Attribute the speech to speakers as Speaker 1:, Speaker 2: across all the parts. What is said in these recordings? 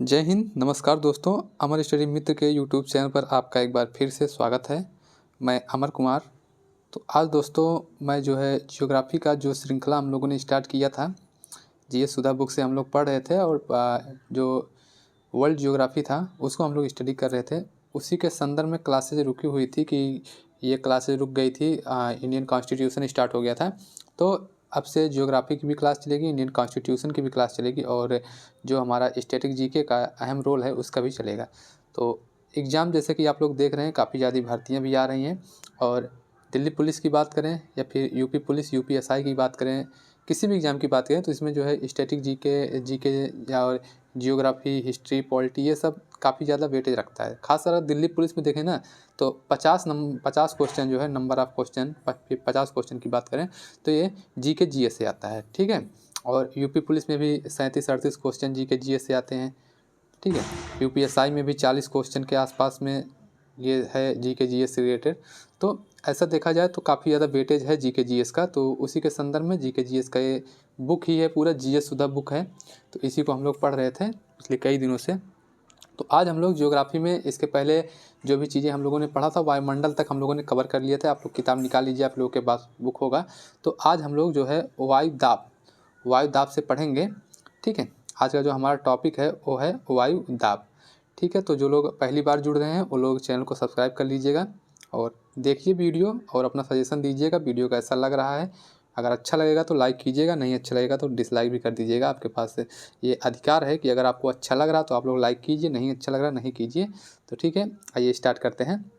Speaker 1: जय हिंद, नमस्कार दोस्तों। अमर स्टडी मित्र के यूट्यूब चैनल पर आपका एक बार फिर से स्वागत है। मैं अमर कुमार। तो आज दोस्तों मैं जो है ज्योग्राफी का जो श्रृंखला हम लोगों ने स्टार्ट किया था, जीएस सुधा बुक से हम लोग पढ़ रहे थे और जो वर्ल्ड ज्योग्राफी था उसको हम लोग स्टडी कर रहे थे। उसी के संदर्भ में क्लासेज रुकी हुई थी कि ये क्लासेज रुक गई थी, इंडियन कॉन्स्टिट्यूशन स्टार्ट हो गया था। तो अब से ज्योग्राफी की भी क्लास चलेगी, इंडियन कॉन्स्टिट्यूशन की भी क्लास चलेगी और जो हमारा स्टैटिक जीके का अहम रोल है उसका भी चलेगा। तो एग्ज़ाम जैसे कि आप लोग देख रहे हैं, काफ़ी ज़्यादा भर्तियाँ भी आ रही हैं और दिल्ली पुलिस की बात करें या फिर यूपी पुलिस, यूपीएसआई की बात करें, किसी भी एग्ज़ाम की बात करें तो इसमें जो है स्टैटिक जीके या और जियोग्राफी, हिस्ट्री, पॉलिटी ये सब काफ़ी ज़्यादा वेटेज रखता है। खासकर दिल्ली पुलिस में देखें ना तो 50 क्वेश्चन जो है, नंबर ऑफ़ क्वेश्चन 50 क्वेश्चन की बात करें तो ये जीके जीएस से आता है, ठीक है। और यूपी पुलिस में भी 37-38 क्वेश्चन जीके जीएस से आते हैं, ठीक है। यूपीएसआई में भी 40 क्वेश्चन के आसपास में ये है जीके जीएस से रिलेटेड। तो ऐसा देखा जाए तो काफ़ी ज़्यादा वेटेज है जीके जीएस का। तो उसी के संदर्भ में जीके जीएस का ये बुक ही है, पूरा जीएस सुधा बुक है। तो इसी को हम लोग पढ़ रहे थे पिछले कई दिनों से। तो आज हम लोग ज्योग्राफी में इसके पहले जो भी चीज़ें हम लोगों ने पढ़ा था वायुमंडल तक हम लोगों ने कवर कर लिया था। आप लोग किताब निकाल लीजिए, आप लोगों के पास बुक होगा। तो आज हम लोग जो है वायु दाब से पढ़ेंगे, ठीक है। आज का जो हमारा टॉपिक है वो है वायु दाब, ठीक है। तो जो लोग पहली बार जुड़ रहे हैं वो लोग चैनल को सब्सक्राइब कर लीजिएगा और देखिए वीडियो और अपना सजेशन दीजिएगा वीडियो कैसा लग रहा है। अगर अच्छा लगेगा तो लाइक कीजिएगा, नहीं अच्छा लगेगा तो डिसलाइक भी कर दीजिएगा। आपके पास ये अधिकार है कि अगर आपको अच्छा लग रहा तो आप लोग लाइक कीजिए, नहीं अच्छा लग रहा नहीं कीजिए। तो ठीक है, आइए स्टार्ट करते हैं।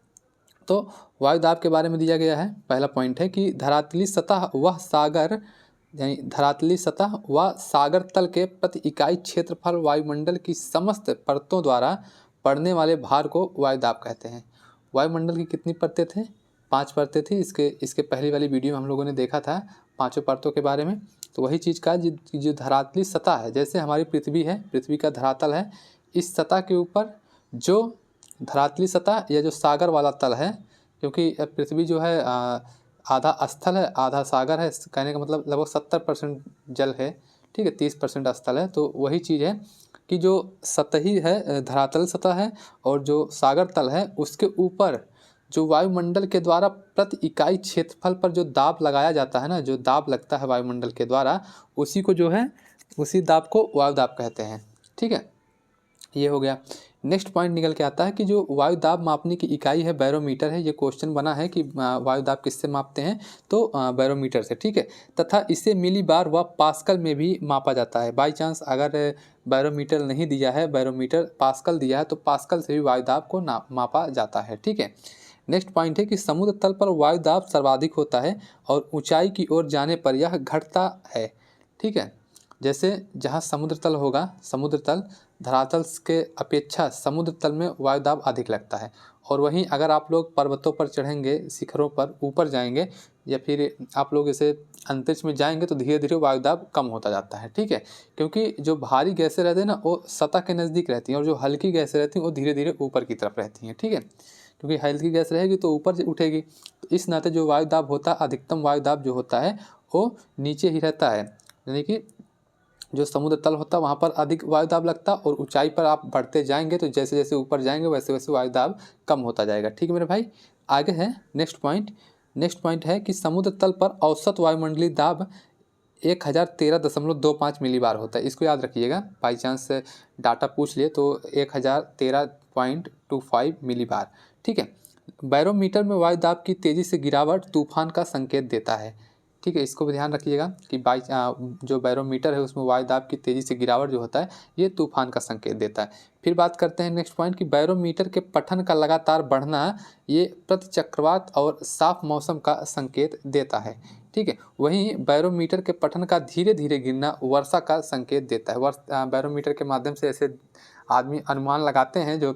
Speaker 1: तो वायु दाब के बारे में दिया गया है। पहला पॉइंट है कि धरातली सतह व सागर तल के प्रति इकाई क्षेत्रफल वायुमंडल की समस्त परतों द्वारा पड़ने वाले भार को वायु दाब कहते हैं। वायुमंडल की कितनी परतें थे? 5 परतें थी। इसके पहली वाली वीडियो में हम लोगों ने देखा था पांचों परतों के बारे में। तो वही चीज़ का जो धरातली सतह है, जैसे हमारी पृथ्वी है, पृथ्वी का धरातल है, इस सतह के ऊपर जो धरातली सतह या जो सागर वाला तल है, क्योंकि पृथ्वी जो है आधा स्थल है आधा सागर है, कहने का मतलब लगभग 70% जल है, ठीक है, 30% स्थल है। तो वही चीज़ है कि जो सतही है, धरातल सतह है और जो सागर तल है उसके ऊपर जो वायुमंडल के द्वारा प्रति इकाई क्षेत्रफल पर जो दाब लगाया जाता है ना, जो दाब लगता है वायुमंडल के द्वारा, उसी को जो है उसी दाब को वायु दाब कहते हैं, ठीक है। ये हो गया। नेक्स्ट पॉइंट निकल के आता है कि जो वायु दाब मापने की इकाई है बैरोमीटर है। ये क्वेश्चन बना है कि वायु दाब किससे मापते हैं, तो बैरोमीटर से, ठीक है। तथा इसे मिली बार व पास्कल में भी मापा जाता है। बाई चांस अगर बैरोमीटर नहीं दिया है, बैरोमीटर पास्कल दिया है तो पास्कल से भी वायु दाब को मापा जाता है, ठीक है। नेक्स्ट पॉइंट है कि समुद्र तल पर वायु दाब सर्वाधिक होता है और ऊंचाई की ओर जाने पर यह घटता है, ठीक है। जैसे जहाँ समुद्र तल होगा, समुद्र तल धरातल के अपेक्षा समुद्र तल में वायु दाब अधिक लगता है। और वहीं अगर आप लोग पर्वतों पर चढ़ेंगे, शिखरों पर ऊपर जाएंगे या फिर आप लोग ऐसे अंतरिक्ष में जाएंगे तो धीरे धीरे वायु दाब कम होता जाता है, ठीक है। क्योंकि जो भारी गैसें रहती हैं ना वो सतह के नज़दीक रहती हैं और जो हल्की गैसें रहती हैं वो धीरे धीरे ऊपर की तरफ रहती हैं, ठीक है। क्योंकि हल्की गैस रहेगी तो ऊपर उठेगी, तो इस नाते जो वायु दाब होता है, अधिकतम वायु दाब जो होता है वो नीचे ही रहता है। यानी कि जो समुद्र तल होता है वहाँ पर अधिक वायु दाब लगता है और ऊंचाई पर आप बढ़ते जाएंगे तो जैसे जैसे ऊपर जाएंगे वैसे वैसे वायु दाब कम होता जाएगा, ठीक है मेरे भाई। आगे है नेक्स्ट पॉइंट है कि समुद्र तल पर औसत वायुमंडलीय दाब 1013.25 मिलीबार होता है। इसको याद रखिएगा, बाई चांस डाटा पूछ लिए तो 1013.25 मिलीबार, ठीक है। बैरोमीटर में वायु दाब की तेज़ी से गिरावट तूफान का संकेत देता है, ठीक है। इसको भी ध्यान रखिएगा कि जो बैरोमीटर है उसमें वायु दाब की तेज़ी से गिरावट जो होता है ये तूफान का संकेत देता है। फिर बात करते हैं नेक्स्ट पॉइंट कि बैरोमीटर के पठन का लगातार बढ़ना ये प्रति चक्रवात और साफ मौसम का संकेत देता है, ठीक है। वहीं बैरोमीटर के पठन का धीरे धीरे गिरना वर्षा का संकेत देता है। बैरोमीटर के माध्यम से ऐसे आदमी अनुमान लगाते हैं जो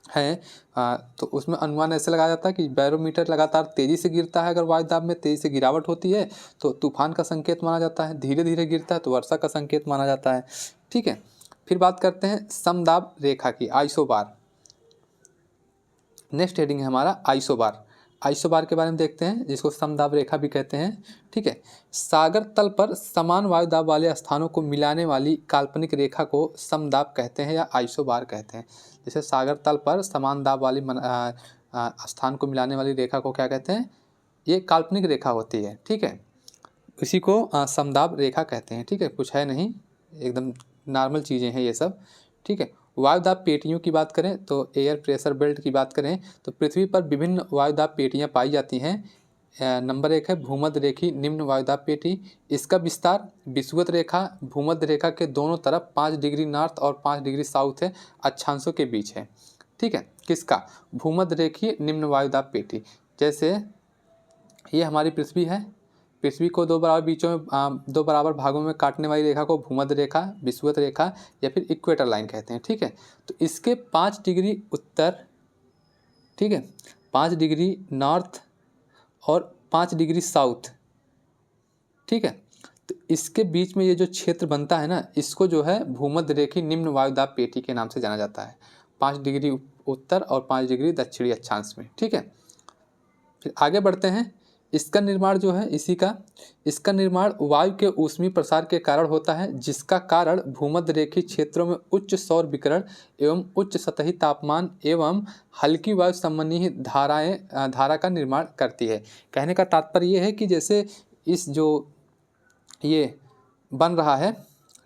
Speaker 1: है, तो उसमें अनुमान ऐसे लगाया जाता है कि बैरोमीटर लगातार तेज़ी से गिरता है, अगर वायु दाब में तेज़ी से गिरावट होती है तो तूफान का संकेत माना जाता है, धीरे धीरे गिरता है तो वर्षा का संकेत माना जाता है, ठीक है। फिर बात करते हैं समदाब रेखा की, आइसोबार। नेक्स्ट हेडिंग है हमारा आइसोबार। आइसोबार के बारे में देखते हैं, जिसको समदाब रेखा भी कहते हैं। ठीक है, सागर तल पर समान वायुदाब वाले स्थानों को मिलाने वाली काल्पनिक रेखा को समदाब कहते हैं या आइसोबार कहते हैं। जैसे सागर तल पर समान दाब वाली स्थान को मिलाने वाली रेखा को क्या कहते हैं, ये काल्पनिक रेखा होती है। ठीक है, इसी को समदाब रेखा कहते हैं। ठीक है, कुछ है नहीं, एकदम नॉर्मल चीज़ें हैं ये सब। ठीक है, वायुदाब पेटियों की बात करें तो एयर प्रेशर बेल्ट की बात करें तो पृथ्वी पर विभिन्न वायुदाब पेटियां पाई जाती हैं। नंबर 1 है भूमध्य रेखी निम्न वायुदाब पेटी। इसका विस्तार विषुवत रेखा भूमध्य रेखा के दोनों तरफ 5 डिग्री नॉर्थ और 5 डिग्री साउथ है अक्षांशों के बीच है। ठीक है, किसका, भूमध्य रेखी निम्न वायुदाब पेटी। जैसे ये हमारी पृथ्वी है, पृथ्वी को दो बराबर भागों में काटने वाली रेखा को भूमध्य रेखा, विषुवत रेखा या फिर इक्वेटर लाइन कहते हैं। ठीक है, तो इसके 5 डिग्री उत्तर, ठीक है, 5 डिग्री नॉर्थ और 5 डिग्री साउथ। ठीक है, तो इसके बीच में ये जो क्षेत्र बनता है ना, इसको जो है भूमध्य रेखी निम्न वायुदाब पेटी के नाम से जाना जाता है। 5 डिग्री उत्तर और 5 डिग्री दक्षिणी अक्षांश में। ठीक है, फिर आगे बढ़ते हैं। इसका निर्माण जो है इसका निर्माण वायु के ऊष्मीय प्रसार के कारण होता है, जिसका कारण भूमध्य रेखीय क्षेत्रों में उच्च सौर विकिरण एवं उच्च सतही तापमान एवं हल्की वायु संबंधी धारा का निर्माण करती है। कहने का तात्पर्य ये है कि जैसे इस जो ये बन रहा है,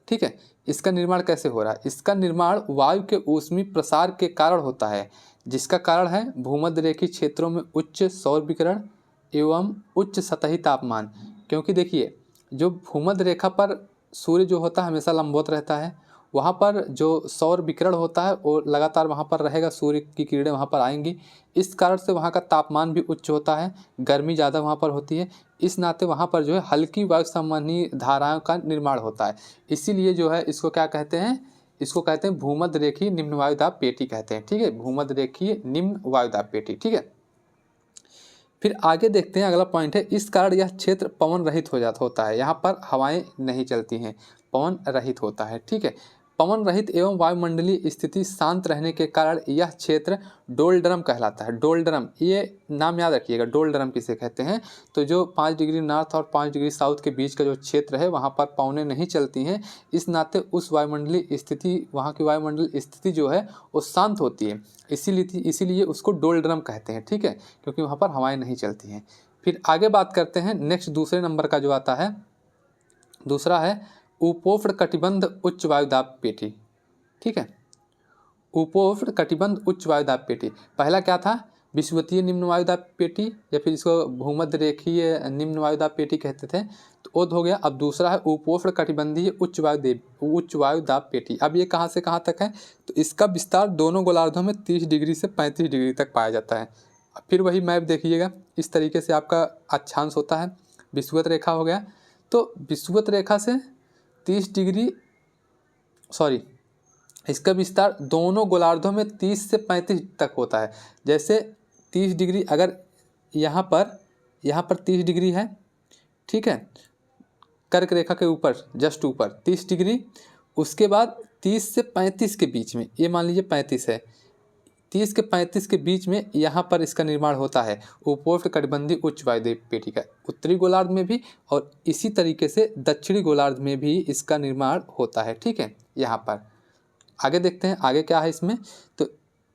Speaker 1: ठीक है, इसका निर्माण कैसे हो रहा है, इसका निर्माण वायु के ऊष्मीय प्रसार के कारण होता है, जिसका कारण है भूमध्य रेखीय क्षेत्रों में उच्च सौर विकिरण एवं उच्च सतही तापमान। क्योंकि देखिए, जो भूमध्य रेखा पर सूर्य जो होता है हमेशा लंबवत रहता है, वहाँ पर जो सौर विकिरण होता है वो लगातार वहाँ पर रहेगा, सूर्य की किरणें वहाँ पर आएंगी। इस कारण से वहाँ का तापमान भी उच्च होता है, गर्मी ज़्यादा वहाँ पर होती है। इस नाते वहाँ पर जो है हल्की वायु संबंधी धाराओं का निर्माण होता है। इसीलिए जो है इसको क्या कहते हैं, इसको कहते हैं भूमध्य रेखीय निम्न वायुदाब पेटी कहते हैं। ठीक है, भूमध्य रेखीय निम्न वायुदाब पेटी। ठीक है, फिर आगे देखते हैं, अगला पॉइंट है, इस कारण यह क्षेत्र पवन रहित होता है। यहाँ पर हवाएं नहीं चलती हैं, पवन रहित होता है। ठीक है, पवन रहित एवं वायुमंडलीय स्थिति शांत रहने के कारण यह क्षेत्र डोलड्रम कहलाता है। डोलड्रम, ये नाम याद रखिएगा, डोलड्रम किसे कहते हैं। तो जो 5 डिग्री नॉर्थ और 5 डिग्री साउथ के बीच का जो क्षेत्र है वहाँ पर पवनें नहीं चलती हैं, इस नाते उस वायुमंडलीय स्थिति, वहाँ की वायुमंडलीय स्थिति जो है वो शांत होती है, इसीलिए उसको डोलड्रम कहते हैं। ठीक है, क्योंकि वहाँ पर हवाएं नहीं चलती हैं। फिर आगे बात करते हैं, नेक्स्ट दूसरे नंबर का जो आता है, दूसरा है उपोष्ण कटिबंध उच्च वायुदाब पेटी। ठीक है, उपोष्ण कटिबंध उच्च वायुदाब पेटी। पहला क्या था, विषुवतीय निम्न वायुदाब पेटी या फिर इसको भूमध्य रेखीय निम्न वायुदाब पेटी कहते थे, तो वो हो गया। अब दूसरा है उपोष्ण कटिबंधीय उच्च वायुदाब पेटी। अब ये कहाँ से कहाँ तक है, तो इसका विस्तार दोनों गोलार्धों में 30 डिग्री से 35 डिग्री तक पाया जाता है। फिर वही मैप देखिएगा, इस तरीके से आपका अक्षांश होता है। विषुवत रेखा हो गया, तो विषुवत रेखा से 30 डिग्री, सॉरी, इसका विस्तार दोनों गोलार्धों में 30 से 35 तक होता है। जैसे 30 डिग्री, अगर यहाँ पर 30 डिग्री है, ठीक है, कर्क रेखा के ऊपर जस्ट ऊपर 30 डिग्री, उसके बाद 30 से 35 के बीच में, ये मान लीजिए 35 है, 30 के 35 के बीच में यहाँ पर इसका निर्माण होता है उपोष्ण कटिबंधीय उच्च वायुदाब पेटी का, उत्तरी गोलार्ध में भी और इसी तरीके से दक्षिणी गोलार्ध में भी इसका निर्माण होता है। ठीक है, यहाँ पर आगे देखते हैं आगे क्या है इसमें। तो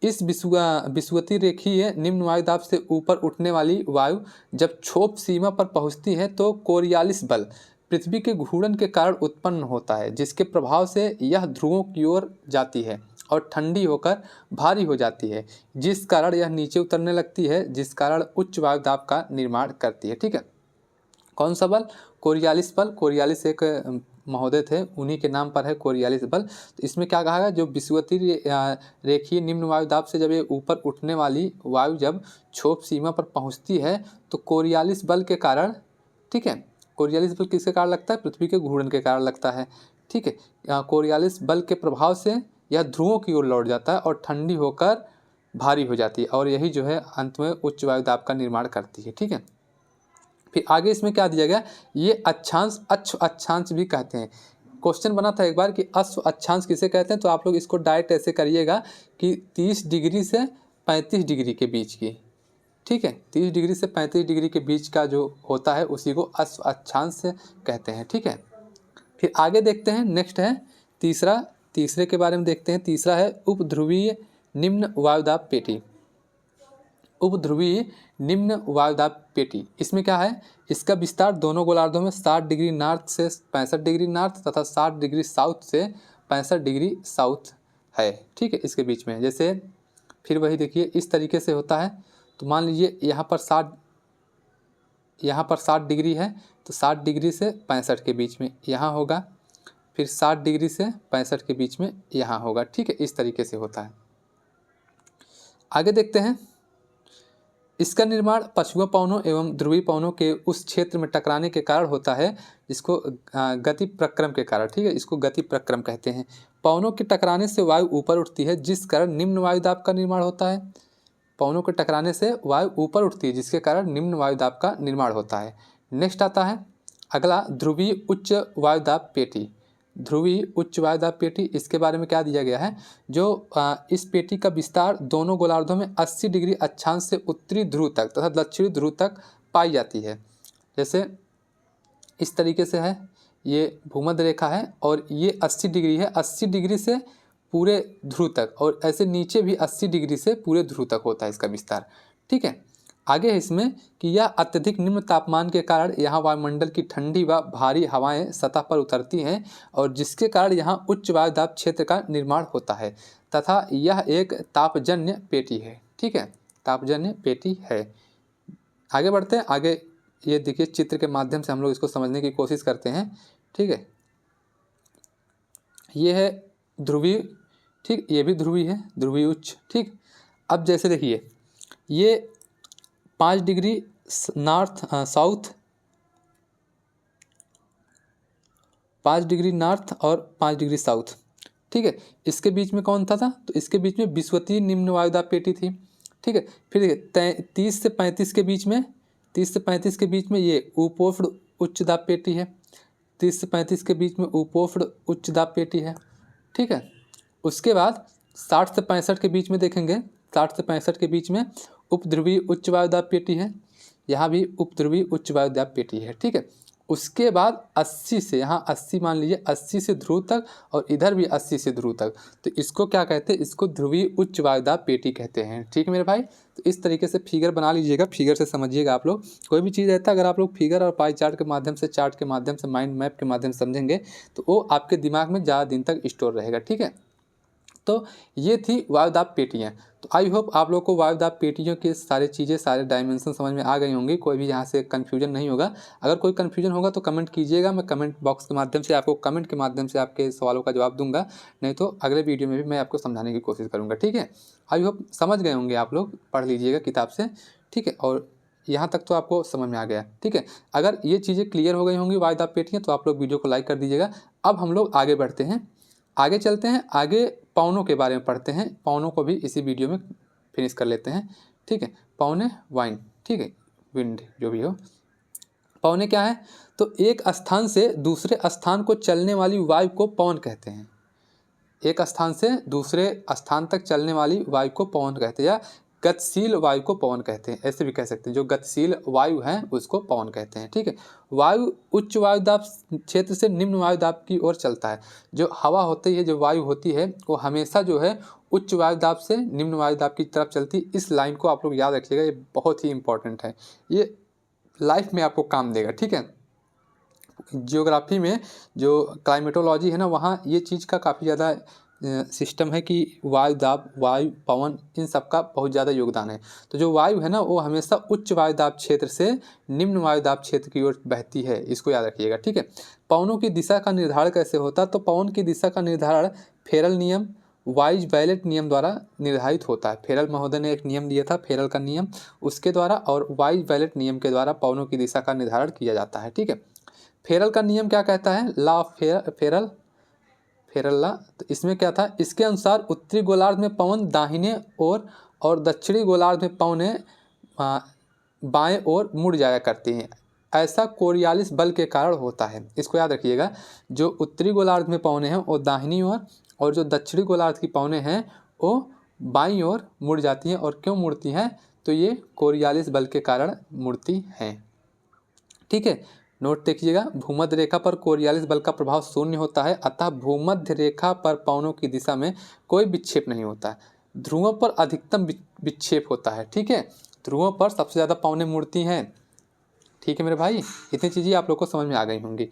Speaker 1: इस विषुवतीय रेखीय निम्न वायुदाब से ऊपर उठने वाली वायु जब क्षोभ सीमा पर पहुँचती है तो कोरियालिस बल पृथ्वी के घूर्णन के कारण उत्पन्न होता है, जिसके प्रभाव से यह ध्रुवों की ओर जाती है और ठंडी होकर भारी हो जाती है, जिस कारण यह नीचे उतरने लगती है, जिस कारण उच्च वायुदाब का निर्माण करती है। ठीक है, कौन सा बल, कोरियालिस बल। कोरियालिस एक महोदय थे, उन्हीं के नाम पर है कोरियालिस बल। तो इसमें क्या कहा गया, जो विषुवतीय रेखीय निम्न वायुदाब से जब ये ऊपर उठने वाली वायु जब क्षोभ सीमा पर पहुंचती है तो कोरियालिस बल के कारण, ठीक है, कोरियालिस बल किसके कारण लगता है, पृथ्वी के घूर्णन के कारण लगता है। ठीक है, कोरियालिस बल के प्रभाव से यह ध्रुवों की ओर लौट जाता है और ठंडी होकर भारी हो जाती है, और यही जो है अंत में उच्च वायुदाब का निर्माण करती है। ठीक है, फिर आगे इसमें क्या दिया गया, ये अक्षांश अश्व अक्षांश भी कहते हैं। क्वेश्चन बना था एक बार कि अश्व अक्षांश किसे कहते हैं, तो आप लोग इसको डायरेक्ट ऐसे करिएगा कि 30 डिग्री से 35 डिग्री के बीच की, ठीक है। 30 डिग्री से 35 डिग्री के बीच का जो होता है उसी को अक्षांश कहते हैं, ठीक है। फिर आगे देखते हैं, नेक्स्ट है तीसरे के बारे में देखते हैं। तीसरा है उपध्रुवीय निम्न वायुदाब पेटी। उपध्रुवीय निम्न वायुदाब पेटी, इसमें क्या है, इसका विस्तार दोनों गोलार्धों में 60 डिग्री नॉर्थ से 65 डिग्री नॉर्थ तथा 60 डिग्री साउथ से 65 डिग्री साउथ है, ठीक है, इसके बीच में। जैसे फिर वही देखिए इस तरीके से होता है। तो मान लीजिए यहाँ पर 60 डिग्री है, तो 60 डिग्री से 65 के बीच में यहाँ होगा, फिर 60 डिग्री से 65 के बीच में यहाँ होगा, ठीक है, इस तरीके से होता है। आगे देखते हैं, इसका निर्माण पछुआ पवनों एवं ध्रुवीय पवनों के उस क्षेत्र में टकराने के कारण होता है जिसको गति प्रक्रम के कारण, ठीक है, इसको गति प्रक्रम कहते हैं। पवनों के टकराने से वायु ऊपर उठती है जिस कारण निम्न वायुदाब का निर्माण होता है। पवनों के टकराने से वायु ऊपर उठती है जिसके कारण निम्न वायुदाब का निर्माण होता है। नेक्स्ट आता है अगला, ध्रुवीय उच्च वायुदाब पेटी। ध्रुवीय उच्च वायुदाब पेटी, इसके बारे में क्या दिया गया है, जो इस पेटी का विस्तार दोनों गोलार्धों में 80 डिग्री अक्षांश से उत्तरी ध्रुव तक तथा दक्षिणी ध्रुव तक पाई जाती है। जैसे इस तरीके से है, ये भूमध्य रेखा है और ये 80 डिग्री है, 80 डिग्री से पूरे ध्रुव तक, और ऐसे नीचे भी 80 डिग्री से पूरे ध्रुव तक होता है इसका विस्तार, ठीक है। आगे है इसमें कि यह अत्यधिक निम्न तापमान के कारण यहाँ वायुमंडल की ठंडी व भारी हवाएं सतह पर उतरती हैं और जिसके कारण यहाँ उच्च वायुदाब क्षेत्र का निर्माण होता है तथा यह एक तापजन्य पेटी है, ठीक है, तापजन्य पेटी है। आगे बढ़ते हैं, आगे ये देखिए चित्र के माध्यम से हम लोग इसको समझने की कोशिश करते हैं, ठीक है। ये है ध्रुवीय, ठीक, ये भी ध्रुवीय है, ध्रुवीय उच्च, ठीक। अब जैसे देखिए ये 5 degree north south, 5 degree north और 5 डिग्री साउथ, ठीक है, इसके बीच में कौन था तो इसके बीच में विषुवतीय निम्न वायुदाब पेटी थी, ठीक है। फिर देखिए 30 से 35 के बीच में, 30 से 35 के बीच में ये उपोष्ण उच्च दाब पेटी है, 30 से 35 के बीच में उपोष्ण उच्च दाब पेटी है, ठीक है। उसके बाद 60 से 65 के बीच में देखेंगे, 60 से 65 के बीच में उपध्रुवीय उच्च वायुदाब पेटी है, यहाँ भी उपध्रुवीय उच्च वायुदाब पेटी है, ठीक है। उसके बाद 80 से, यहाँ 80 मान लीजिए, 80 से ध्रुव तक और इधर भी 80 से ध्रुव तक, तो इसको क्या कहते हैं, इसको ध्रुवीय उच्च वायुदाब पेटी कहते हैं, ठीक है मेरे भाई। तो इस तरीके से फिगर बना लीजिएगा, फिगर से समझिएगा आप लोग। कोई भी चीज़ रहता है अगर आप लोग फिगर और पाई चार्ट के माध्यम से, चार्ट के माध्यम से, माइंड मैप के माध्यम से समझेंगे तो वो आपके दिमाग में ज़्यादा दिन तक स्टोर रहेगा, ठीक है। तो ये थी वायुदाब पेटियाँ। तो आई होप आप लोग को वायुदाब पेटियों के सारी चीज़ें, सारे डायमेंशन समझ में आ गई होंगी, कोई भी यहाँ से कन्फ्यूजन नहीं होगा। अगर कोई कन्फ्यूजन होगा तो कमेंट कीजिएगा, मैं कमेंट बॉक्स के माध्यम से आपको कमेंट के माध्यम से आपके सवालों का जवाब दूंगा, नहीं तो अगले वीडियो में भी मैं आपको समझाने की कोशिश करूँगा, ठीक है। आई होप समझ गए होंगे आप लोग, पढ़ लीजिएगा किताब से, ठीक है, और यहाँ तक तो आपको समझ में आ गया, ठीक है। अगर ये चीज़ें क्लियर हो गई होंगी वायुदाब पेटियाँ तो आप लोग वीडियो को लाइक कर दीजिएगा। अब हम लोग आगे बढ़ते हैं, आगे चलते हैं, आगे पवनों के बारे में पढ़ते हैं। पवनों को भी इसी वीडियो में फिनिश कर लेते हैं, ठीक है। पवने वाइन, ठीक है, विंड जो भी हो। पवने क्या है, तो एक स्थान से दूसरे स्थान को चलने वाली वायु को पवन कहते हैं। एक स्थान से दूसरे स्थान तक चलने वाली वायु को पवन कहते हैं, या गतिशील वायु को पवन कहते हैं, ऐसे भी कह सकते हैं। जो गतिशील वायु है उसको पवन कहते हैं, ठीक है। वायु उच्च वायुदाब क्षेत्र से निम्न वायुदाब की ओर चलता है। जो हवा होती है, जो वायु होती है, वो हमेशा जो है उच्च वायुदाब से निम्न वायुदाब की तरफ चलती है। इस लाइन को आप लोग याद रखिएगा, ये बहुत ही इंपॉर्टेंट है, ये लाइफ में आपको काम देगा, ठीक है। जियोग्राफी में जो क्लाइमेटोलॉजी है ना, वहाँ ये चीज़ का काफ़ी ज़्यादा सिस्टम है कि वायुदाब, वायु, पवन, इन सब का बहुत ज़्यादा योगदान है। तो जो वायु है ना, वो हमेशा उच्च वायुदाब क्षेत्र से निम्न वायुदाब क्षेत्र की ओर बहती है, इसको याद रखिएगा, ठीक है। पवनों की दिशा का निर्धारण कैसे होता है, तो पवन की दिशा का निर्धारण फेरल नियम, वाइज वैलेट नियम द्वारा निर्धारित होता है। फेरल महोदय ने एक नियम दिया था, फेरल का नियम, उसके द्वारा और वाइज वैलेट नियम के द्वारा पवनों की दिशा का निर्धारण किया जाता है, ठीक है। फेरल का नियम क्या कहता है, लॉ ऑफ फेरल ला, तो इसमें क्या था, इसके अनुसार उत्तरी गोलार्ध में पवन दाहिने ओर और दक्षिणी गोलार्ध में पवनें बाएं ओर मुड़ जाया करती हैं। ऐसा कोरियालिस बल के कारण होता है, इसको याद रखिएगा। जो उत्तरी गोलार्ध में पवनें हैं वो दाहिनी ओर, और जो दक्षिणी गोलार्ध की पवनें हैं वो बाईं ओर मुड़ जाती हैं। और क्यों मुड़ती हैं, तो ये कोरियालिस बल के कारण मुड़ती हैं। ठीक है, नोट देखिएगा, भूमध्य रेखा पर कोरियालिस बल का प्रभाव शून्य होता है, अतः भूमध्य रेखा पर पवनों की दिशा में कोई विक्षेप नहीं होता है। ध्रुवों पर अधिकतम विक्षेप होता है। ठीक है, ध्रुवों पर सबसे ज़्यादा पवनें मुड़ती हैं। ठीक है मेरे भाई, इतनी चीज़ें आप लोग को समझ में आ गई होंगी।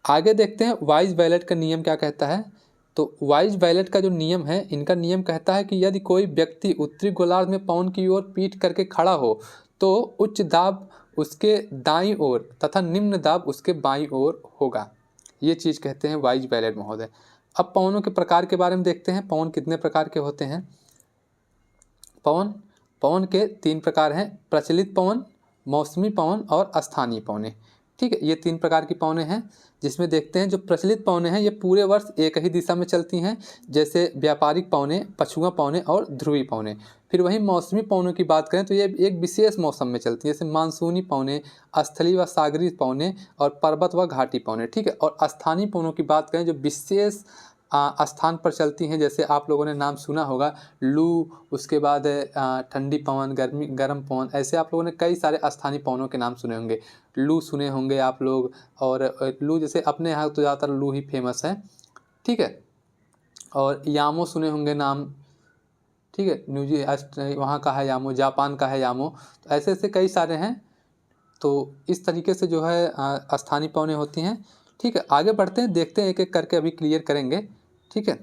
Speaker 1: आगे देखते हैं वाइज वेलेट का नियम क्या कहता है। तो वाइज वेलेट का जो नियम है, इनका नियम कहता है कि यदि कोई व्यक्ति उत्तरी गोलार्ध में पवन की ओर पीठ करके खड़ा हो तो उच्च दाब उसके दाईं ओर तथा निम्न दाब उसके बाईं ओर होगा। ये चीज़ कहते हैं वाइज वेलेट महोदय। अब पवनों के प्रकार के बारे में देखते हैं, पवन कितने प्रकार के होते हैं। पवन के 3 प्रकार हैं, प्रचलित पवन, मौसमी पवन और स्थानीय पवनें। ठीक है, ये 3 प्रकार की पवनें हैं, जिसमें देखते हैं जो प्रचलित पवनें हैं ये पूरे वर्ष एक ही दिशा में चलती हैं, जैसे व्यापारिक पवनें, पछुआ पवनें और ध्रुवी पवनें। फिर वहीं मौसमी पवनों की बात करें तो ये एक विशेष मौसम में चलती हैं, जैसे मानसूनी पवनें, स्थलीय व सागरीय पवनें और पर्वत व घाटी पवनें। ठीक है, और स्थानीय पवनों की बात करें जो विशेष स्थान पर चलती हैं, जैसे आप लोगों ने नाम सुना होगा लू, उसके बाद ठंडी पवन, गर्म पवन, ऐसे आप लोगों ने कई सारे स्थानीय पवनों के नाम सुने होंगे। लू सुने होंगे आप लोग, और लू जैसे अपने यहाँ तो ज़्यादातर लू ही फेमस है। ठीक है, और यामो सुने होंगे नाम। ठीक है, वहाँ का है यामो, जापान का है यामो, तो ऐसे ऐसे कई सारे हैं। तो इस तरीके से जो है स्थानीय पवनें होती हैं। ठीक है, आगे बढ़ते हैं, देखते हैं एक एक करके, अभी क्लियर करेंगे। ठीक है,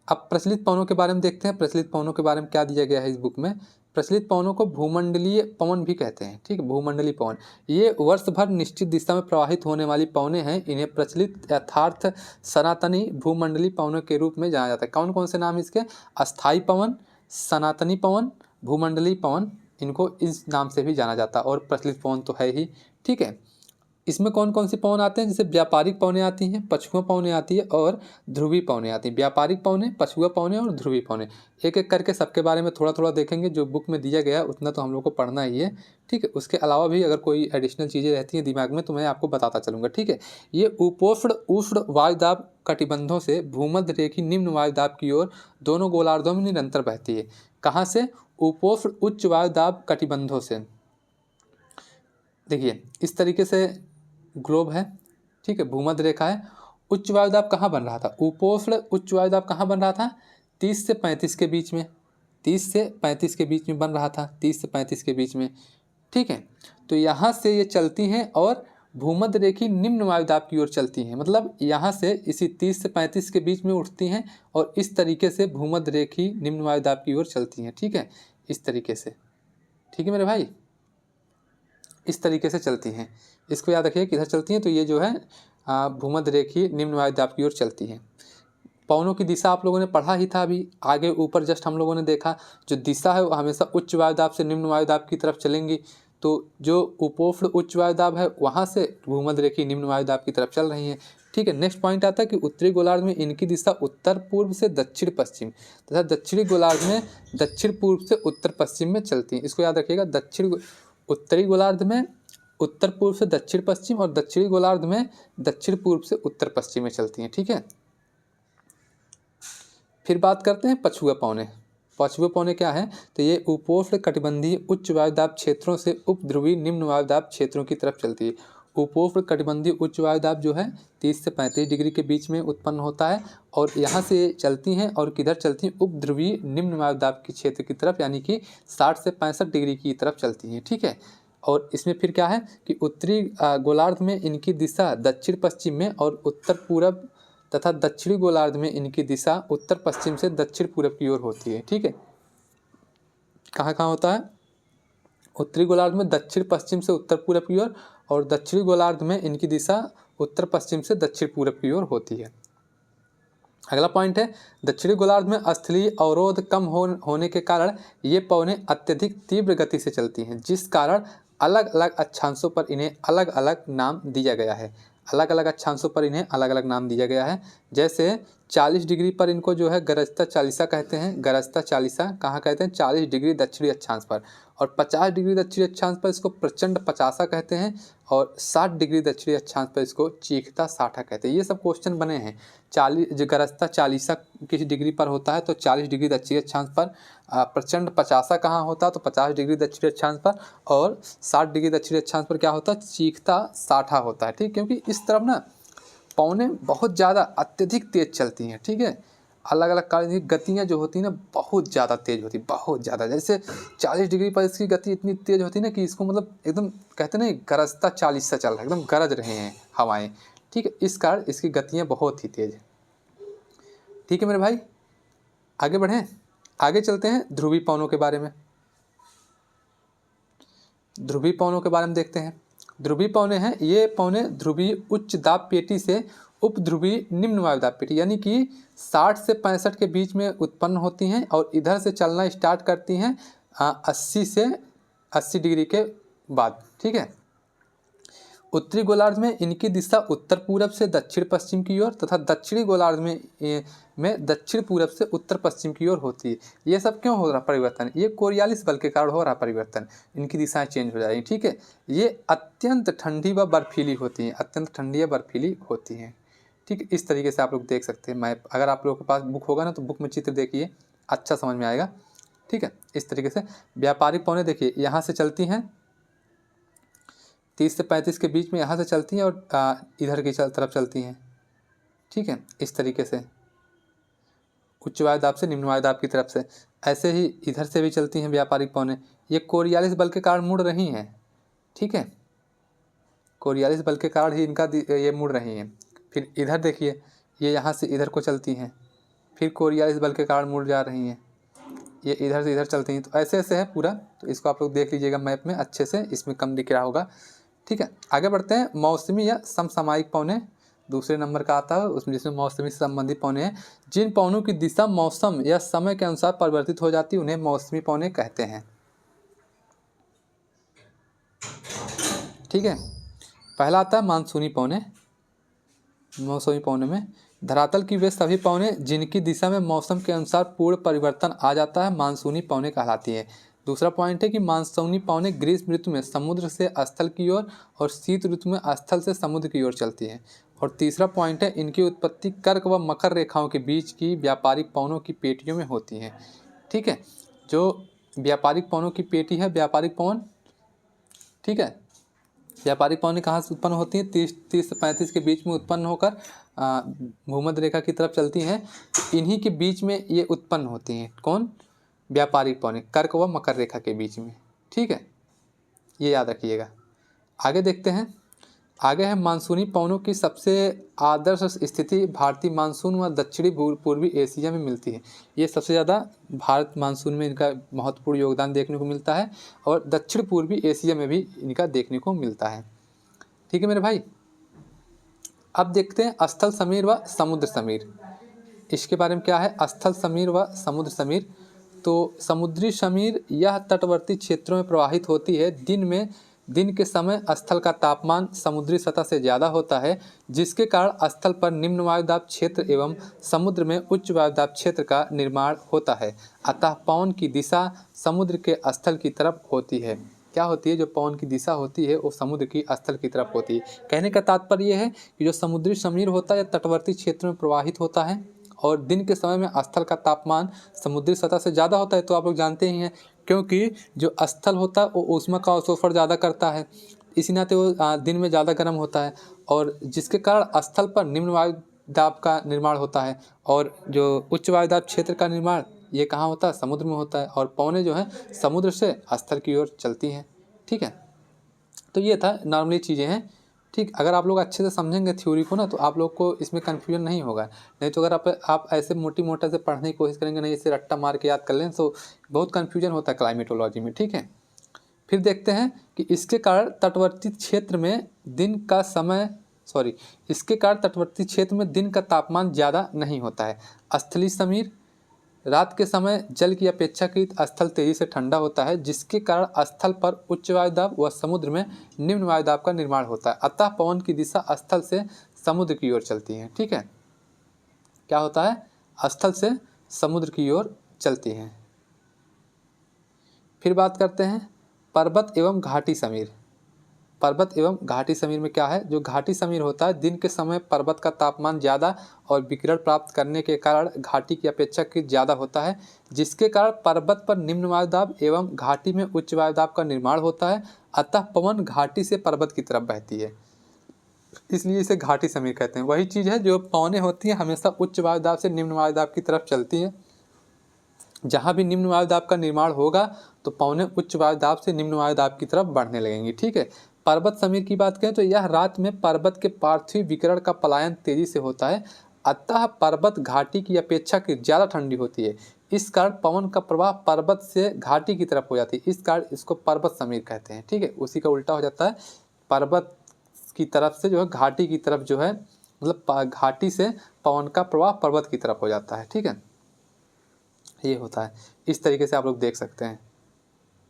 Speaker 1: अब प्रचलित पवनों के बारे में देखते हैं। प्रचलित पवनों के बारे में क्या दिया गया है इस बुक में। प्रचलित पवनों को भूमंडलीय पवन भी कहते हैं। ठीक है, भूमंडलीय पवन ये वर्ष भर निश्चित दिशा में प्रवाहित होने वाली पवनें हैं। इन्हें प्रचलित यथार्थ सनातनी भूमंडलीय पवनों के रूप में जाना जाता है। कौन कौन से नाम इसके, अस्थायी पवन, सनातनी पवन, भूमंडलीय पवन, इनको इस नाम से भी जाना जाता है। और प्रचलित पवन तो है ही। ठीक है, इसमें कौन कौन सी पवन आते हैं, जैसे व्यापारिक पवनें आती हैं, पछुआ पवनें आती है और ध्रुवी पवनें आती हैं। व्यापारिक पवनें, पछुआ पवनें और ध्रुवी पवनें, एक एक करके सबके बारे में थोड़ा थोड़ा देखेंगे। जो बुक में दिया गया उतना तो हम लोग को पढ़ना ही है। ठीक है, उसके अलावा भी अगर कोई एडिशनल चीज़ें रहती हैं दिमाग में तो मैं आपको बताता चलूँगा। ठीक है, ये उपोष्ण उष्ण वायुदाब कटिबंधों से भूमध्य रेखी निम्न वायुदाब की ओर दोनों गोलार्धों में निरंतर बहती है। कहाँ से, उपोष्ण उच्च वायुदाब कटिबंधों से। देखिए इस तरीके से ग्लोब है। ठीक है, भूमध्य रेखा है। उच्च वायुदाब कहाँ बन रहा था, उपोष्ण उच्च वायुदाब कहाँ बन रहा था, 30 से 35 के बीच में, 30 से 35 के बीच में बन रहा था, 30 से 35 के बीच में। ठीक है, तो यहाँ से ये चलती हैं और भूमध्य रेखी निम्न वायुदाब की ओर चलती हैं। मतलब यहाँ से इसी 30 से 35 के बीच में उठती हैं और इस तरीके से भूमध्य रेखी निम्न वायुदाब की ओर चलती हैं। ठीक है, इस तरीके से। ठीक है मेरे भाई, इस तरीके से चलती हैं। इसको याद रखिए किधर चलती हैं, तो ये जो है भूमध्य रेखी निम्न वायुदाब की ओर चलती हैं। पवनों की दिशा आप लोगों ने पढ़ा ही था अभी, आगे ऊपर जस्ट हम लोगों ने देखा जो दिशा है वो हमेशा उच्च वायुदाब से निम्न वायुदाब की तरफ चलेंगी। तो जो उपोष्ण उच्च वायुदाब है वहाँ से भूमध्य रेखी निम्न वायुदाब की तरफ चल रही हैं। ठीक है, नेक्स्ट पॉइंट आता है कि उत्तरी गोलार्ध में इनकी दिशा उत्तर पूर्व से दक्षिण पश्चिम तथा दक्षिणी गोलार्ध में दक्षिण पूर्व से उत्तर पश्चिम में चलती हैं। इसको याद रखिएगा, उत्तरी गोलार्ध में उत्तर पूर्व से दक्षिण पश्चिम और दक्षिणी गोलार्ध में दक्षिण पूर्व से उत्तर पश्चिम में चलती हैं। ठीक है, फिर बात करते हैं पछुआ पवनें। पछुआ पवनें क्या है, तो ये उपोष्ण कटिबंधीय उच्च वायुदाब क्षेत्रों से उपध्रुवी निम्न वायुदाब क्षेत्रों की तरफ चलती है। उपोष्ण कटिबंधीय उच्च वायुदाब जो है 30 से 35 डिग्री के बीच में उत्पन्न होता है और यहाँ से चलती हैं और किधर चलती हैं, उपध्रुवीय निम्न वायुदाब के क्षेत्र की तरफ, यानी कि 60 से 65 डिग्री की तरफ चलती हैं। ठीक है, और इसमें फिर क्या है कि उत्तरी गोलार्ध में इनकी दिशा दक्षिण पश्चिम में और उत्तर पूरब तथा दक्षिणी गोलार्ध में इनकी दिशा उत्तर पश्चिम से दक्षिण पूरब की ओर होती है। ठीक है, कहाँ कहाँ होता है, उत्तरी गोलार्ध में दक्षिण पश्चिम से उत्तर पूरब की ओर और दक्षिणी गोलार्ध में इनकी दिशा उत्तर पश्चिम से दक्षिण पूरब की ओर होती है। अगला पॉइंट है, दक्षिणी गोलार्ध में स्थलीय अवरोध कम होने के कारण ये पवनें अत्यधिक तीव्र गति से चलती हैं, जिस कारण अलग अलग अक्षांशों पर इन्हें अलग अलग नाम दिया गया है। अलग अलग अक्षांशों पर इन्हें अलग अलग नाम दिया गया है। जैसे 40 डिग्री पर इनको जो है गरजता चालीसा कहते हैं। गरजता चालीसा कहाँ कहते हैं, 40 डिग्री दक्षिणी अक्षांश पर। और 50 डिग्री दक्षिणी अक्षांश पर इसको प्रचंड पचासा कहते हैं, और 60 डिग्री दक्षिणी अक्षांश पर इसको चीखता साठा कहते हैं। ये सब क्वेश्चन बने हैं। 40 गरजता चालीसा किस डिग्री पर होता है, तो 40 डिग्री दक्षिणी अक्षांश पर। प्रचंड पचासा कहाँ होता है, तो 50 डिग्री दक्षिणी अक्षांश पर। और 60 डिग्री दक्षिणी अक्षांश पर क्या होता है, चीखता साठा होता है। ठीक, क्योंकि इस तरफ ना पवनें बहुत ज़्यादा अत्यधिक तेज चलती हैं। ठीक है, अलग अलग काल की गतियाँ जो होती हैं ना बहुत ज़्यादा तेज होती, बहुत ज़्यादा। जैसे 40 डिग्री पर इसकी गति इतनी तेज होती है ना कि इसको मतलब एकदम कहते हैं ना गरजता 40 से चल रहा है, एकदम गरज रहे हैं हवाएं। ठीक है, इस कारण इसकी गतियाँ बहुत ही तेज है। ठीक है मेरे भाई, आगे बढ़ें, आगे चलते हैं ध्रुवीय पवनों के बारे में। ध्रुवीय पवनों के बारे में देखते हैं। ध्रुवीय पवनें हैं, ये पवनें ध्रुवीय उच्च दाब पेटी से उपध्रुवीय निम्न वायुदाब पेटी यानी कि 60 से 65 के बीच में उत्पन्न होती हैं और इधर से चलना स्टार्ट करती हैं 80 से 80 डिग्री के बाद। ठीक है, उत्तरी गोलार्ध में इनकी दिशा उत्तर पूरब से दक्षिण पश्चिम की ओर तथा दक्षिणी गोलार्ध में दक्षिण पूरब से उत्तर पश्चिम की ओर होती है। ये सब क्यों हो रहा परिवर्तन, ये कोरियालिस बल के कारण हो रहा परिवर्तन, इनकी दिशाएं चेंज हो जाएंगी। ठीक है, ये अत्यंत ठंडी व बर्फीली होती हैं, अत्यंत ठंडी व बर्फीली होती हैं। ठीक है, इस तरीके से आप लोग देख सकते हैं मैप। अगर आप लोगों के पास बुक होगा ना तो बुक में चित्र देखिए, अच्छा समझ में आएगा। ठीक है, इस तरीके से व्यापारिक पवनें देखिए यहाँ से चलती हैं 30 से 35 के बीच में, यहाँ से चलती हैं और इधर की तरफ चलती हैं। ठीक है, इस तरीके से उच्च वायुदाब से निम्न वायुदाब की तरफ से। ऐसे ही इधर से भी चलती हैं व्यापारिक पवनें, ये कोरियालिस बल के कारण मुड़ रही हैं। ठीक है, कोरियालिस बल के कारण ही इनका ये मुड़ रही हैं। फिर इधर देखिए, ये यहाँ से इधर को चलती हैं, फिर कोरियालिस बल के कारण मुड़ जा रही हैं, ये इधर से इधर चलती हैं। तो ऐसे ऐसे है पूरा, तो इसको आप लोग देख लीजिएगा मैप में अच्छे से, इसमें कम दिख रहा होगा। ठीक है, आगे बढ़ते हैं। मौसमी या समसामयिक पवनें दूसरे नंबर का आता है, उसमें जिसमें मौसमी से संबंधित पवनें हैं। जिन पवनों की दिशा मौसम या समय के अनुसार परिवर्तित हो जाती है उन्हें मौसमी पवनें कहते हैं। ठीक है, पहला आता है मानसूनी पवनें। मौसमी पवनों में धरातल की वे सभी पवनें जिनकी दिशा में मौसम के अनुसार पूर्ण परिवर्तन आ जाता है मानसूनी पवनें कहलाती है। दूसरा पॉइंट है कि मानसूनी पवनें ग्रीष्म ऋतु में समुद्र से स्थल की ओर और शीत ऋतु में स्थल से समुद्र की ओर चलती है। और तीसरा पॉइंट है इनकी उत्पत्ति कर्क व मकर रेखाओं के बीच की व्यापारिक पवनों की पेटियों में होती है। ठीक है, जो व्यापारिक पवनों की पेटी है, व्यापारिक पवन, ठीक है, व्यापारिक पवनें कहाँ से उत्पन्न होती हैं, 30 से 35 के बीच में उत्पन्न होकर भूमध्य रेखा की तरफ चलती हैं। इन्हीं के बीच में ये उत्पन्न होती हैं। कौन, व्यापारिक पवनें, कर्क व मकर रेखा के बीच में। ठीक है, ये याद रखिएगा। आगे देखते हैं, आगे है मानसूनी पवनों की सबसे आदर्श स्थिति भारतीय मानसून व दक्षिणी पूर्वी एशिया में मिलती है। ये सबसे ज़्यादा भारत मानसून में इनका महत्वपूर्ण योगदान देखने को मिलता है और दक्षिण पूर्वी एशिया में भी इनका देखने को मिलता है। ठीक है मेरे भाई, अब देखते हैं स्थल समीर व समुद्र समीर। इसके बारे में क्या है, स्थल समीर व समुद्र समीर। तो समुद्री समीर यह तटवर्ती क्षेत्रों में प्रवाहित होती है। दिन के समय स्थल का तापमान समुद्री सतह से ज़्यादा होता है, जिसके कारण स्थल पर निम्न वायुदाब क्षेत्र एवं समुद्र में उच्च वायुदाब क्षेत्र का निर्माण होता है। अतः पवन की दिशा समुद्र के स्थल की तरफ होती है। क्या होती है, जो पवन की दिशा होती है वो समुद्र की स्थल की तरफ होती है। कहने का तात्पर्य यह है कि जो समुद्री समीर होता है तटवर्ती क्षेत्र में प्रवाहित होता है और दिन के समय में स्थल का तापमान समुद्री सतह से ज़्यादा होता है। तो आप लोग जानते ही हैं, क्योंकि जो स्थल होता है वो ऊष्मा का अवशोषण ज़्यादा करता है, इसी नाते वो दिन में ज़्यादा गर्म होता है और जिसके कारण स्थल पर निम्न वायुदाब का निर्माण होता है और जो उच्च वायुदाब क्षेत्र का निर्माण ये कहाँ होता है, समुद्र में होता है। और पवनें जो हैं समुद्र से स्थल की ओर चलती हैं। ठीक है, तो ये था, नॉर्मली चीज़ें हैं। ठीक, अगर आप लोग अच्छे से समझेंगे थ्योरी को ना तो आप लोग को इसमें कन्फ्यूजन नहीं होगा। नहीं तो अगर आप ऐसे मोटा से पढ़ने की कोशिश करेंगे, नहीं इसे रट्टा मार के याद कर लें, तो बहुत कन्फ्यूजन होता है क्लाइमेटोलॉजी में। ठीक है, फिर देखते हैं कि इसके कारण तटवर्ती क्षेत्र में दिन का तापमान ज़्यादा नहीं होता है। स्थलीय समीर, रात के समय जल की अपेक्षाकृत स्थल तेजी से ठंडा होता है, जिसके कारण स्थल पर उच्च वायुदाब व समुद्र में निम्न वायुदाब का निर्माण होता है। अतः पवन की दिशा स्थल से समुद्र की ओर चलती है। ठीक है, क्या होता है, स्थल से समुद्र की ओर चलती हैं। फिर बात करते हैं पर्वत एवं घाटी समीर। पर्वत एवं घाटी समीर में क्या है, जो घाटी समीर होता है दिन के समय पर्वत का तापमान ज़्यादा और विकिरण प्राप्त करने के कारण घाटी की अपेक्षाकृत ज़्यादा होता है, जिसके कारण पर्वत पर निम्न वायुदाब एवं घाटी में उच्च वायुदाब का निर्माण होता है। अतः पवन घाटी से पर्वत की तरफ बहती है, इसलिए इसे घाटी समीर कहते हैं। वही चीज़ है, जो पवनें होती हैं हमेशा उच्च वायुदाब से निम्न वायुदाब की तरफ चलती हैं। जहाँ भी निम्न वायुदाब का निर्माण होगा तो पवनें उच्च वायुदाब से निम्न वायुदाब की तरफ बढ़ने लगेंगी। ठीक है। पर्वत समीर की बात करें तो यह रात में पर्वत के पार्थिव विकिरण का पलायन तेजी से होता है, अतः पर्वत घाटी की अपेक्षाकृत ज़्यादा ठंडी होती है। इस कारण पवन का प्रवाह पर्वत से घाटी की तरफ हो जाती है, इस कारण इसको पर्वत समीर कहते हैं। ठीक है, उसी का उल्टा हो जाता है, पर्वत की तरफ से जो है घाटी की तरफ जो है, मतलब घाटी से पवन का प्रवाह पर्वत की तरफ हो जाता है। ठीक है, ये होता है। इस तरीके से आप लोग देख सकते हैं,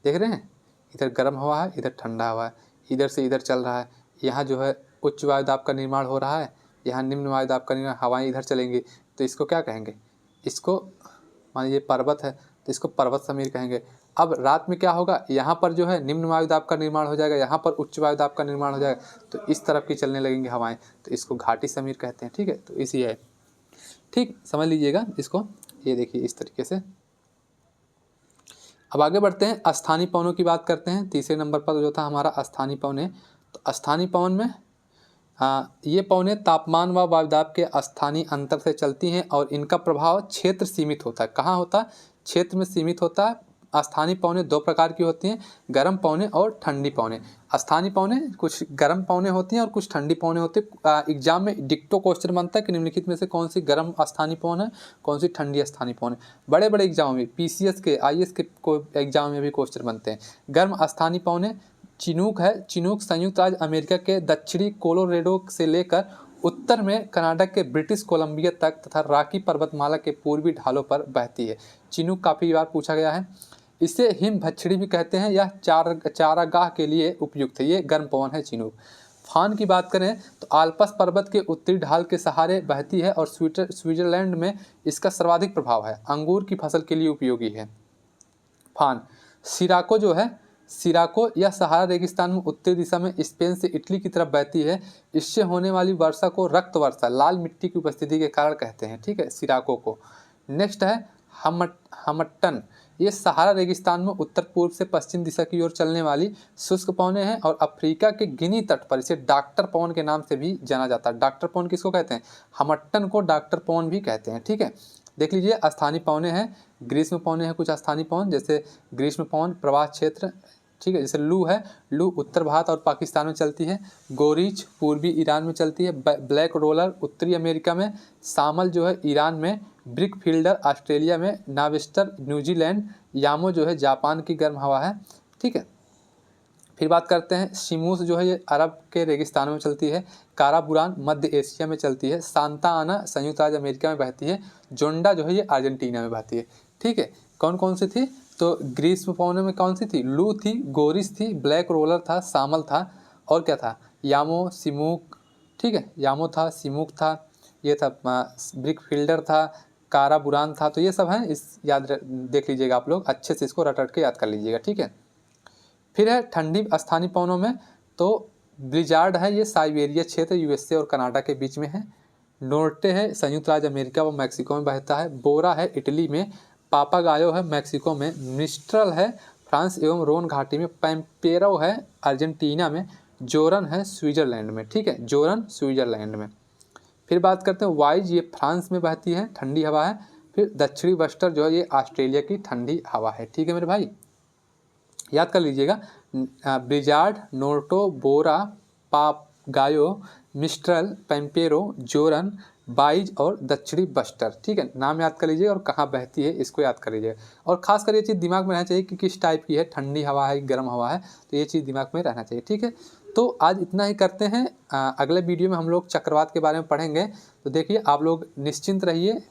Speaker 1: देख रहे हैं, इधर गर्म हवा है, इधर ठंडा हवा है, इधर से इधर चल रहा है। यहाँ जो है उच्च वायुदाब का निर्माण हो रहा है, यहाँ निम्न वायुदाब का निर्माण, हवाएं इधर चलेंगी, तो इसको क्या कहेंगे, इसको मान लीजिए पर्वत है तो इसको पर्वत समीर कहेंगे। अब रात में क्या होगा, यहाँ पर जो है निम्न वायुदाब का निर्माण हो जाएगा, यहाँ पर उच्च वायुदाब का निर्माण हो जाएगा, तो इस तरफ की चलने लगेंगी हवाएं, तो इसको घाटी समीर कहते हैं। ठीक है, तो इसी है, ठीक समझ लीजिएगा इसको। ये देखिए इस तरीके से। अब आगे बढ़ते हैं, स्थानीय पवनों की बात करते हैं। तीसरे नंबर पर जो था हमारा स्थानीय पवन है। तो स्थानीय पवन में ये पवनें तापमान व वायुदाब के स्थानीय अंतर से चलती हैं और इनका प्रभाव क्षेत्र सीमित होता है। कहाँ होता है, क्षेत्र में सीमित होता है। स्थानीय पवनें दो प्रकार की होती हैं, गर्म पवनें और ठंडी पवनें। स्थानीय पवनें कुछ गर्म पवनें होती हैं और कुछ ठंडी पवनें होती हैं। एग्जाम में डिक्टो क्वेश्चन बनता है कि निम्नलिखित में से कौन सी गर्म स्थानीय पवन है, कौन सी ठंडी स्थानीय पवन है। बड़े बड़े एग्जाम में, PCS के, IAS के एग्जाम में भी क्वेश्चन बनते हैं। गर्म स्थानीय पवनें चिनूक है। चिनूक संयुक्त राज्य अमेरिका के दक्षिणी कोलोरेडो से लेकर उत्तर में कनाडा के ब्रिटिश कोलंबिया तक तथा रॉकी पर्वतमाला के पूर्वी ढालों पर बहती है। चिनूक काफ़ी बार पूछा गया है। इसे हिमभक्षणी भी कहते हैं, यह चारागाह के लिए उपयुक्त है। ये गर्म पवन है चिनूक। फान की बात करें तो आल्प्स पर्वत के उत्तरी ढाल के सहारे बहती है और स्विट्जरलैंड में इसका सर्वाधिक प्रभाव है। अंगूर की फसल के लिए उपयोगी है फान। सिराको जो है, सिराको यह सहारा रेगिस्तान में उत्तरी दिशा में स्पेन से इटली की तरफ बहती है। इससे होने वाली वर्षा को रक्त वर्षा, लाल मिट्टी की उपस्थिति के कारण कहते हैं। ठीक है, सिराको को। नेक्स्ट है हमट्टन। ये सहारा रेगिस्तान में उत्तर पूर्व से पश्चिम दिशा की ओर चलने वाली शुष्क पवनें हैं और अफ्रीका के गिनी तट पर इसे डॉक्टर पवन के नाम से भी जाना जाता है। डॉक्टर पवन किसको कहते हैं, हमट्टन को डॉक्टर पवन भी कहते हैं। ठीक है, देख लीजिए स्थानीय पवनें हैं, ग्रीष्म पवनें हैं कुछ स्थानीय पवन, जैसे ग्रीष्म पवन प्रवाह क्षेत्र। ठीक है, जैसे लू है, लू उत्तर भारत और पाकिस्तान में चलती है। गोरीच पूर्वी ईरान में चलती है। ब्लैक रोलर उत्तरी अमेरिका में। सामल जो है ईरान में। ब्रिक फील्डर ऑस्ट्रेलिया में। नाविस्टर न्यूजीलैंड। यामो जो है जापान की गर्म हवा है। ठीक है, फिर बात करते हैं शिमूस जो है ये अरब के रेगिस्तानों में चलती है। काराबुरान मध्य एशिया में चलती है। सांता आना संयुक्त राज्य अमेरिका में बहती है। जोंडा जो है ये अर्जेंटीना में बहती है। ठीक है, कौन कौन सी थी, तो ग्रीष्म पवनों में कौन सी थी, लू थी, गोरिस थी, ब्लैक रोलर था, सामल था, और क्या था, यामो, सिमूक। ठीक है, यामो था, सिमूक था, ये था ब्रिक फील्डर था, काराबुरान था। तो ये सब हैं, इस देख लीजिएगा आप लोग, अच्छे से इसको रट के याद कर लीजिएगा। ठीक है, फिर है ठंडी स्थानीय पवनों में, तो ब्लिजार्ड है, ये साइबेरिया क्षेत्र USA और कनाडा के बीच में है। नोर्टे है संयुक्त राज्य अमेरिका व मैक्सिको में बहता है। बोरा है इटली में। पापागायो है मैक्सिको में। मिस्ट्रल है फ्रांस एवं रोन घाटी में। पैम्पेरो है अर्जेंटीना में। जोरन है स्विट्जरलैंड में। ठीक है, जोरन स्विट्जरलैंड में। फिर बात करते हैं वाइज, ये फ्रांस में बहती है, ठंडी हवा है। फिर दक्षिणी बस्टर जो है ये ऑस्ट्रेलिया की ठंडी हवा है। ठीक है मेरे भाई, याद कर लीजिएगा, ब्लिजार्ड, नोर्टो, बोरा, पापगायो, मिस्ट्रल, पैम्पेरो, जोरन, बाइज और दक्षिणी बस्टर। ठीक है, नाम याद कर लीजिए और कहाँ बहती है इसको याद कर लीजिए। और खास कर ये चीज़ दिमाग में रहना चाहिए कि किस टाइप की है, ठंडी हवा है गर्म हवा है, तो ये चीज़ दिमाग में रहना चाहिए। ठीक है, तो आज इतना ही करते हैं। अगले वीडियो में हम लोग चक्रवात के बारे में पढ़ेंगे। तो देखिए आप लोग निश्चिंत रहिए,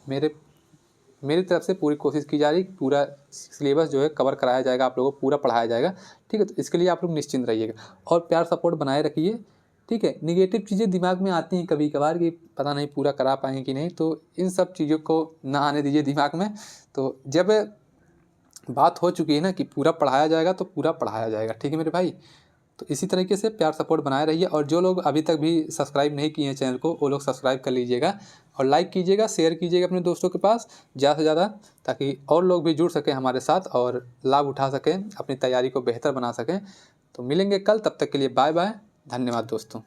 Speaker 1: मेरी तरफ से पूरी कोशिश की जा रही, पूरा सिलेबस जो है कवर कराया जाएगा, आप लोगों को पूरा पढ़ाया जाएगा। ठीक है, तो इसके लिए आप लोग निश्चिंत रहिएगा और प्यार सपोर्ट बनाए रखिए। ठीक है, निगेटिव चीज़ें दिमाग में आती हैं कभी कभार कि पता नहीं पूरा करा पाएंगे कि नहीं, तो इन सब चीज़ों को ना आने दीजिए दिमाग में। तो जब बात हो चुकी है ना कि पूरा पढ़ाया जाएगा तो पूरा पढ़ाया जाएगा। ठीक है मेरे भाई, तो इसी तरीके से प्यार सपोर्ट बनाए रहिए। और जो लोग अभी तक भी सब्सक्राइब नहीं किए हैं चैनल को, वो लोग सब्सक्राइब कर लीजिएगा और लाइक कीजिएगा, शेयर कीजिएगा अपने दोस्तों के पास ज़्यादा से ज़्यादा, ताकि और लोग भी जुड़ सकें हमारे साथ और लाभ उठा सकें, अपनी तैयारी को बेहतर बना सकें। तो मिलेंगे कल, तब तक के लिए बाय बाय, धन्यवाद दोस्तों।